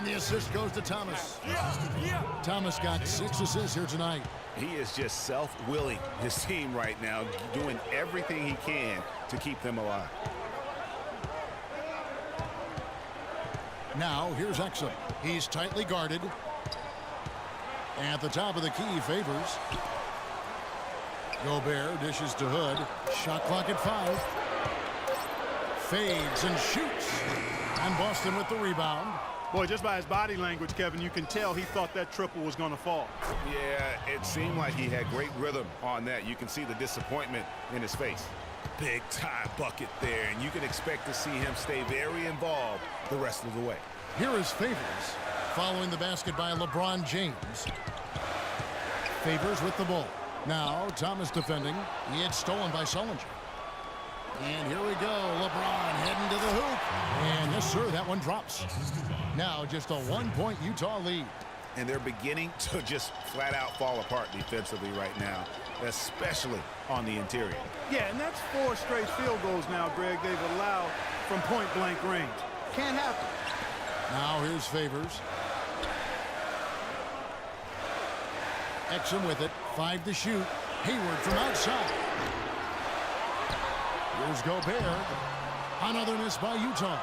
And the assist goes to Thomas. Thomas got 6 assists here tonight. He is just self-willing his team right now, doing everything he can to keep them alive. Now, here's Exum. He's tightly guarded. At the top of the key, Favors. Gobert dishes to Hood. Shot clock at 5. Fades and shoots. And Boston with the rebound. Boy, just by his body language, Kevin, you can tell he thought that triple was going to fall. Yeah, it seemed like he had great rhythm on that. You can see the disappointment in his face. Big-time bucket there, and you can expect to see him stay very involved the rest of the way. Here is Favors, following the basket by LeBron James. Favors with the ball. Now, Thomas defending. He had stolen by Sullinger. And here we go. LeBron heading to the hoop. And yes, sir, that one drops. Now, just a 1-point Utah lead. And they're beginning to just flat-out fall apart defensively right now, especially on the interior. Yeah, and that's 4 straight field goals now, Greg, they've allowed from point-blank range. Can't happen. Now here's Favors. Exum with it. 5 to shoot. Hayward from outside. Here's Gobert. Another miss by Utah.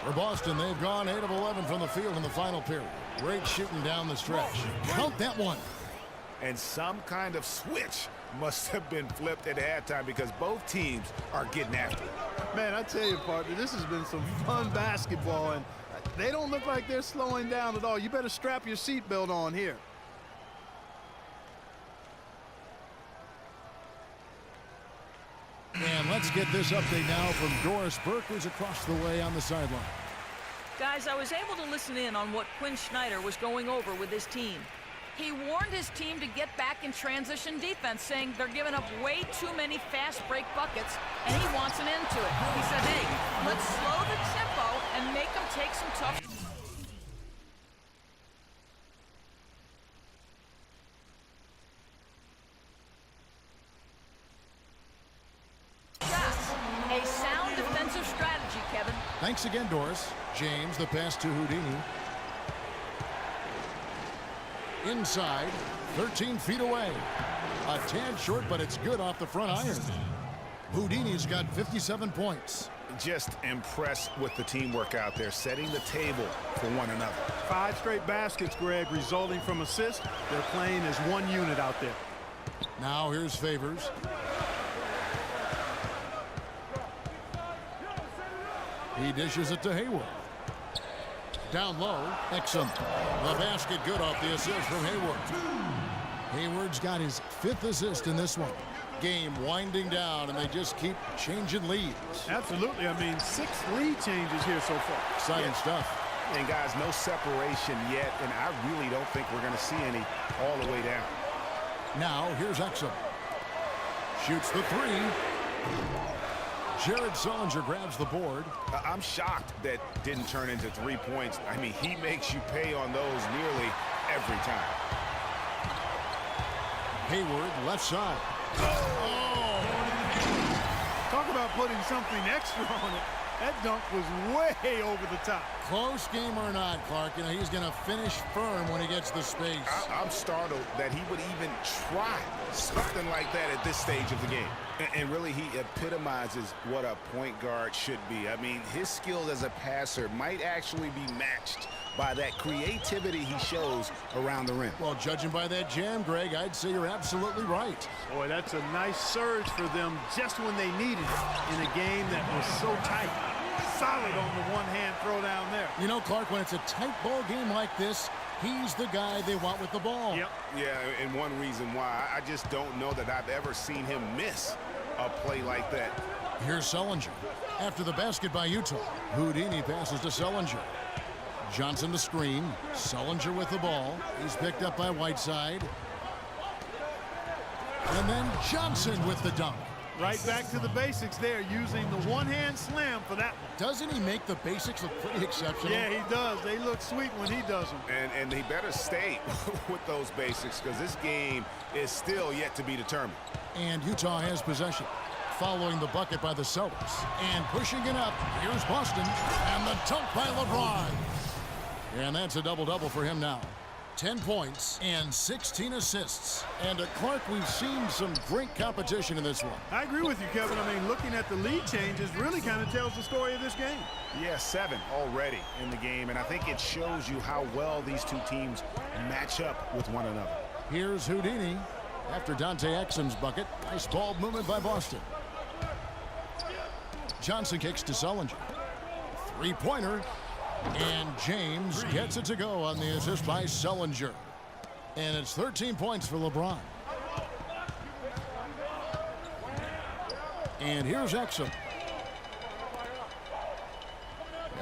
For Boston, they've gone 8 of 11 from the field in the final period. Great shooting down the stretch. Count that one. And some kind of switch must have been flipped at halftime because both teams are getting after it. Man, I tell you, partner, this has been some fun basketball, and they don't look like they're slowing down at all. You better strap your seatbelt on here. And let's get this update now from Doris Burke, who's across the way on the sideline. Guys, I was able to listen in on what Quinn Snyder was going over with his team. He warned his team to get back in transition defense, saying they're giving up way too many fast break buckets, and he wants an end to it. He said, hey, let's slow the tempo and make them take some tough shots. A sound defensive strategy, Kevin. Thanks again, Doris. James, the pass to Houdini. Inside, 13 feet away. A tad short, but it's good off the front iron. Houdini's got 57 points. Just impressed with the teamwork out there, setting the table for one another. 5 straight baskets, Greg, resulting from assists. They're playing as one unit out there. Now here's Favors. He dishes it to Hayward. Down low, Exum. The basket good off the assist from Hayward. Hayward's got his 5th assist in this one. Game winding down, and they just keep changing leads. Absolutely. I mean, 6 lead changes here so far. Exciting stuff. And guys, no separation yet, and I really don't think we're going to see any all the way down. Now, here's Exum. Shoots the 3. Jared Sullinger grabs the board. I'm shocked that didn't turn into 3 points. I mean, he makes you pay on those nearly every time. Hayward, left side. Oh! Talk about putting something extra on it. That dunk was way over the top. Close game or not, Clark, you know, he's going to finish firm when he gets the space. I'm startled that he would even try something like that at this stage of the game. And really, he epitomizes what a point guard should be. I mean, his skill as a passer might actually be matched by that creativity he shows around the rim. Well, judging by that jam, Greg, I'd say you're absolutely right. Boy, that's a nice surge for them just when they needed it in a game that was so tight. Solid on the one-hand throw down there. You know, Clark, when it's a tight ball game like this, he's the guy they want with the ball. Yep. Yeah, and one reason why, I just don't know that I've ever seen him miss a play like that. Here's Sullinger. After the basket by Utah, Houdini passes to Sullinger. Johnson the screen. Sullinger with the ball. He's picked up by Whiteside. And then Johnson with the dunk. Right back to the basics there, using the one-hand slam for that one. Doesn't he make the basics look pretty exceptional? Yeah, he does. They look sweet when he does them. And he better stay with those basics because this game is still yet to be determined. And Utah has possession. Following the bucket by the Celtics. And pushing it up, here's Boston. And the dunk by LeBron. And that's a double-double for him now. 10 points and 16 assists. And Clark, we've seen some great competition in this one. I agree with you, Kevin. I mean, looking at the lead changes really kind of tells the story of this game. Yeah, 7 already in the game, and I think it shows you how well these two teams match up with one another. Here's Houdini after Dante Exum's bucket. Nice ball movement by Boston. Johnson kicks to Sullinger. Three-pointer. And James gets it to go on the assist by Sullinger. And it's 13 points for LeBron. And here's Exum.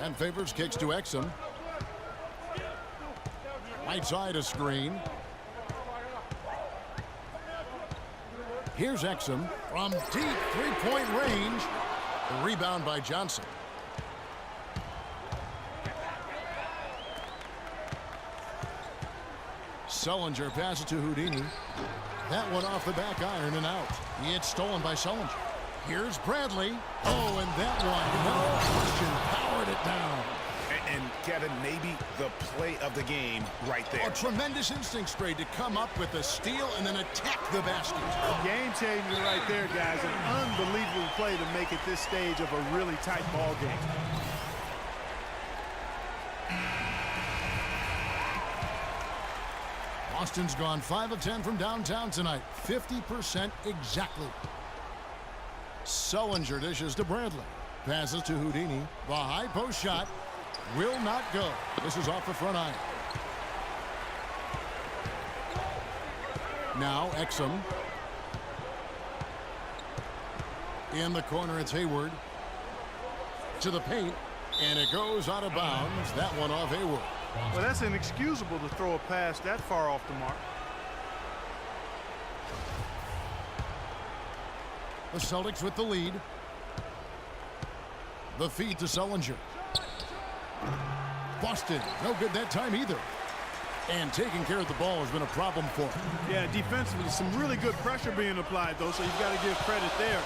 And Favors kicks to Exum. Right side a screen. Here's Exum from deep three-point range. The rebound by Johnson. Sullinger passes to Houdini. That one off the back iron and out. It's stolen by Sullinger. Here's Bradley. Oh, and that one, no question, powered it down. And Kevin, maybe the play of the game right there. A tremendous instinct straight to come up with a steal and then attack the basket. Game changer right there, guys. An unbelievable play to make it this stage of a really tight ball game. Boston's gone 5 of 10 from downtown tonight. 50% exactly. Sullinger dishes to Bradley. Passes to Houdini. The high post shot will not go. This is off the front iron. Now Exum. In the corner, it's Hayward. To the paint. And it goes out of bounds. That one off Hayward. Well, that's inexcusable to throw a pass that far off the mark. The Celtics with the lead. The feed to Sullinger. Boston, no good that time either. And taking care of the ball has been a problem for him. Yeah, defensively, some really good pressure being applied, though, so you've got to give credit there.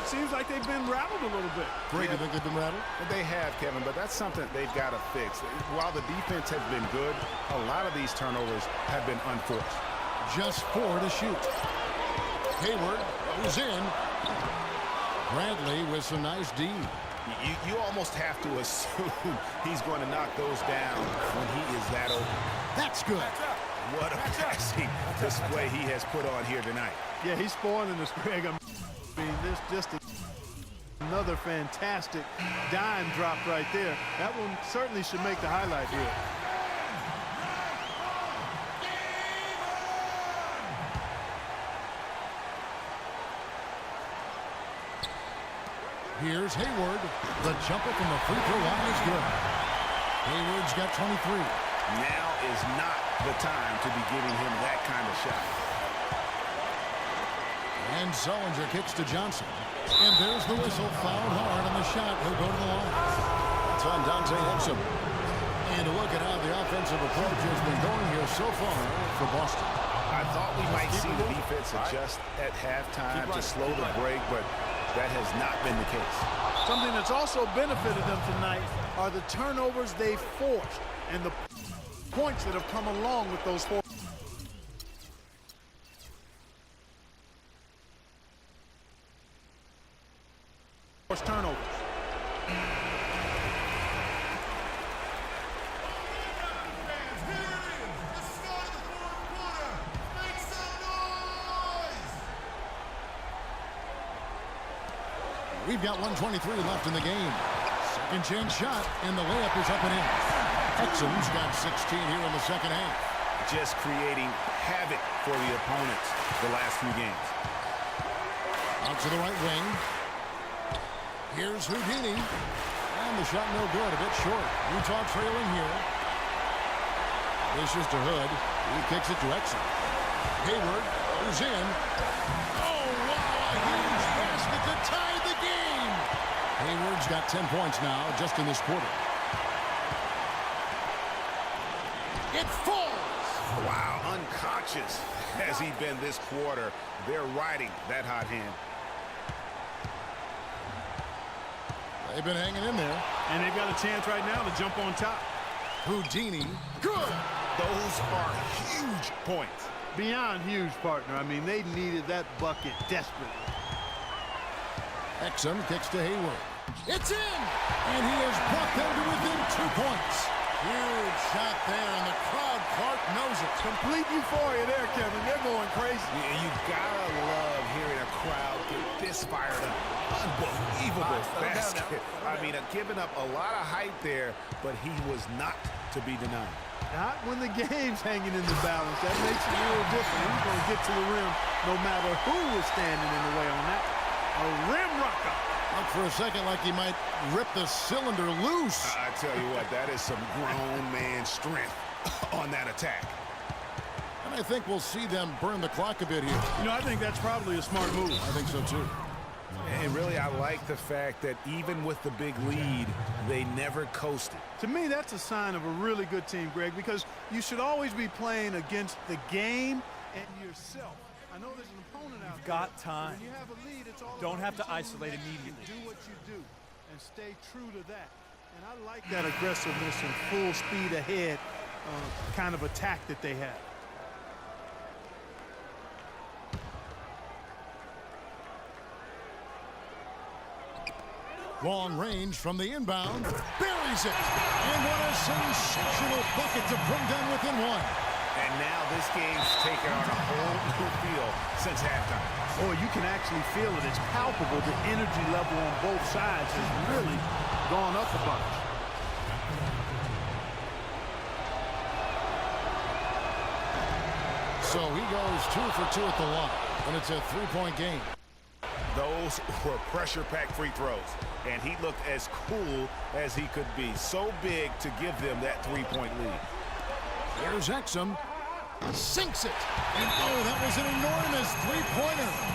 It seems like they've been rattled a little bit. Greg, you think they've been rattled? They have, Kevin, but that's something they've got to fix. While the defense has been good, a lot of these turnovers have been unforced. Just 4 to shoot. Hayward goes in. Bradley with some nice D. You almost have to assume he's going to knock those down when he is that open. That's good. What a passing display he has put on here tonight. Yeah, he's spoiling this, Greg. I mean, this just another fantastic dime drop right there. That one certainly should make the highlight reel. Here's Hayward. The jumper from the free throw line is good. Hayward's got 23. Now is not the time to be giving him that kind of shot. And Sullinger kicks to Johnson. And there's the whistle. Fouled hard on the shot. He'll go to the line. It's on Dante Exum. And a look at how the offensive approach has been going here so far for Boston. I thought we might see the defense adjust at halftime to slow the break, but that has not been the case. Something that's also benefited them tonight are the turnovers they've forced and the points that have come along with those forced turnovers. We've got 1:23 left in the game. Second chance shot, and the layup is up and in. Exum's got 16 here in the second half. Just creating havoc for the opponents the last few games. Out to the right wing. Here's Houdini. And the shot no good, a bit short. Utah trailing here. This is to Hood. He kicks it to Exum. Hayward goes in. Oh, wow, a huge basket to tie the game. Hayward's got 10 points now just in this quarter. It falls. Wow, unconscious has he been this quarter. They're riding that hot hand. They've been hanging in there. And they've got a chance right now to jump on top. Houdini. Good. Those are huge points. Beyond huge, partner. I mean, they needed that bucket desperately. Exum kicks to Hayward. It's in! And he has brought them to within 2 points. Huge shot there, and the crowd, Clark, knows it. Complete euphoria there, Kevin. They're going crazy. Yeah, you gotta love hearing a crowd get this fired up. Unbelievable basket. I mean, giving up a lot of height there, but he was not to be denied. Not when the game's hanging in the balance. That makes it real different. He's going to get to the rim no matter who was standing in the way on that. A rim rocker. Looked for a second like he might rip the cylinder loose. I tell you what, that is some grown man strength on that attack. And I think we'll see them burn the clock a bit here. You know, I think that's probably a smart move. I think so, too. And really, I like the fact that even with the big lead, they never coasted. To me, that's a sign of a really good team, Greg, because you should always be playing against the game and yourself. I know there's an opponent out there. You've got time. When you have a lead, it's all Don't have to about isolate immediately. do what you do and stay true to that. And I like that aggressiveness and full speed ahead kind of attack that they have. Long range from the inbound. Buries it. And what a sensational bucket to bring them within 1. And now this game's taken on a whole new feel since halftime. Boy, you can actually feel it. It's palpable. The energy level on both sides has really gone up a bunch. So he goes 2 for 2 at the line. And it's a 3-point game. Those were pressure-packed free throws, and he looked as cool as he could be. So big to give them that 3-point lead. Here's Exum. Sinks it. And oh, that was an enormous 3-pointer.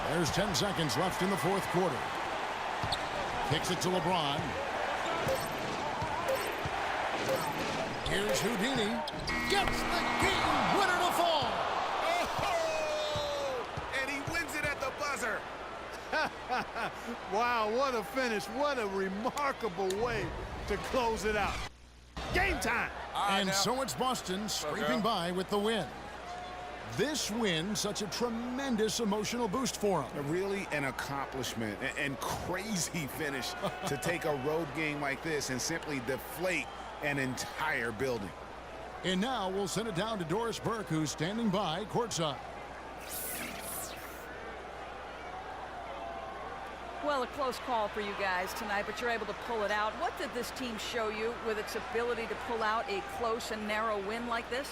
There's 10 seconds left in the 4th quarter. Kicks it to LeBron. Here's Houdini. Gets the game winner to fall. Oh! And he wins it at the buzzer. Wow, what a finish. What a remarkable way to close it out. Game time. And so it's Boston scraping by with the win. This win, such a tremendous emotional boost for them. Really an accomplishment and crazy finish to take a road game like this and simply deflate an entire building. And now we'll send it down to Doris Burke, who's standing by courtside. Well, a close call for you guys tonight, but you're able to pull it out. What did this team show you with its ability to pull out a close and narrow win like this?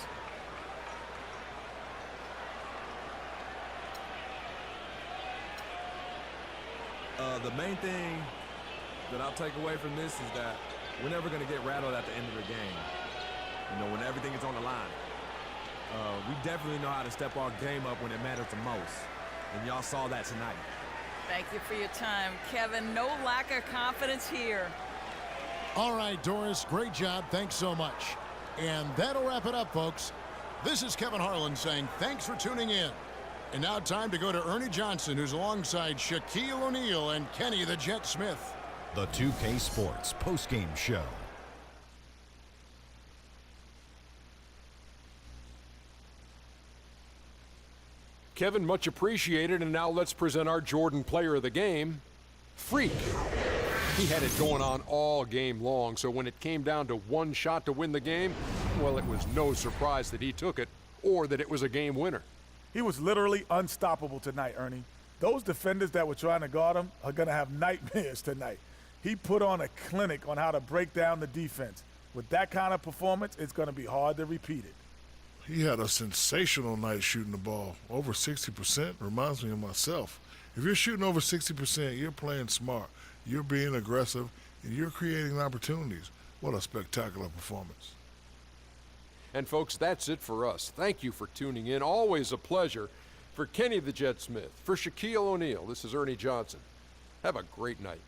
The main thing that I'll take away from this is that we're never going to get rattled at the end of the game. You know, when everything is on the line. We definitely know how to step our game up when it matters the most. And y'all saw that tonight. Thank you for your time, Kevin. No lack of confidence here. All right, Doris, great job. Thanks so much. And that'll wrap it up, folks. This is Kevin Harlan saying thanks for tuning in. And now time to go to Ernie Johnson, who's alongside Shaquille O'Neal and Kenny the Jet Smith. The 2K Sports postgame show. Kevin, much appreciated, and now let's present our Jordan player of the game, Freak. He had it going on all game long, so when it came down to one shot to win the game, well, it was no surprise that he took it or that it was a game winner. He was literally unstoppable tonight, Ernie. Those defenders that were trying to guard him are going to have nightmares tonight. He put on a clinic on how to break down the defense. With that kind of performance, it's going to be hard to repeat it. He had a sensational night shooting the ball. Over 60% reminds me of myself. If you're shooting over 60%, you're playing smart. You're being aggressive, and you're creating opportunities. What a spectacular performance. And folks, that's it for us. Thank you for tuning in. Always a pleasure. For Kenny the Jet Smith, for Shaquille O'Neal, this is Ernie Johnson. Have a great night.